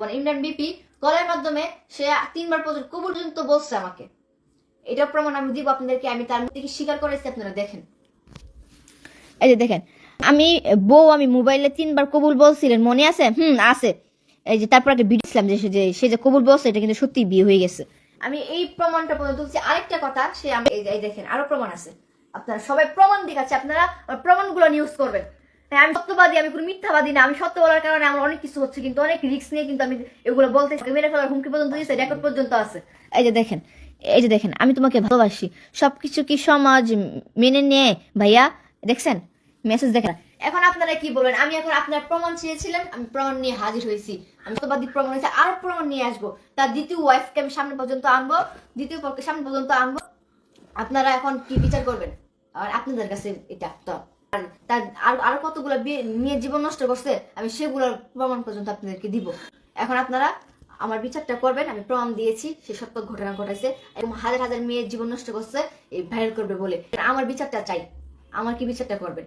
মানে ইমরান বিপি কলের মাধ্যমে সে 3বার পর্যন্ত বলছে আমাকে। এটা প্রমাণ আমি দিব আপনাদেরকে, আমি তার মধ্যে স্বীকার করেছি, আপনারা দেখেন। এই যে দেখেন, আমি মোবাইলে 3বার কবুল বলছিলেন, মনে আছে? আছে। এই যে তারপর একটা ভিডিও দিলাম যে সে যে কবুল বলছে এটা কিন্তু সত্যি বিয়ে হয়ে গেছে। আমি এই প্রমাণটা পর্যন্ত তুলছি। আরেকটা কথা, এই দেখেন আরো প্রমাণ আছে, আপনারা সবাই প্রমাণ দেখাচ্ছে, আপনারা প্রমাণগুলো নিউজ করবেন। হ্যাঁ, আমি সত্যবাদী, আমি কোনো মিথ্যাবাদী না। আমি সত্য বলার কারণে আমার অনেক কিছু হচ্ছে, কিন্তু অনেক রিস্ক নিয়ে কিন্তু আমি এগুলো বলতে মেরে ফেলার হুমকি পর্যন্ত দিয়েছে, রেকর্ড পর্যন্ত আছে। এই যে দেখেন আমি তোমাকে ভালোবাসি, সবকিছু কি সমাজ মেনে নেয় ভাইয়া? দেখছেন মেসেজ? দেখেন এখন আপনারা কি বলবেন? আমি এখন আপনার প্রমাণ চেয়েছিলেন, আমি প্রমাণ নিয়ে হাজির হয়েছি। আমি সত্যবাদী প্রমাণ হয়েছে, আর প্রমাণ নিয়ে আসবো। তার দ্বিতীয় ওয়াইফকে আমি সামনে পর্যন্ত আনবো, দ্বিতীয় পক্ষে সামনে পর্যন্ত আনবো। আপনারা এখন কি বিচার করবেন? আর আপনাদের কাছে এটা তো তার আরো কতগুলো মেয়ে জীবন নষ্ট করছে, আমি সেগুলোর প্রমাণ পর্যন্ত আপনাদেরকে দিব। এখন আপনারা আমার বিচারটা করবেন। আমি প্রমাণ দিয়েছি সে সত্য ঘটনা ঘটাইছে এবং হাজার হাজার মেয়ের জীবন নষ্ট করছে এই ভাইরাল করবে বলে। আমার বিচারটা চাই, আমার কি বিচারটা করবেন?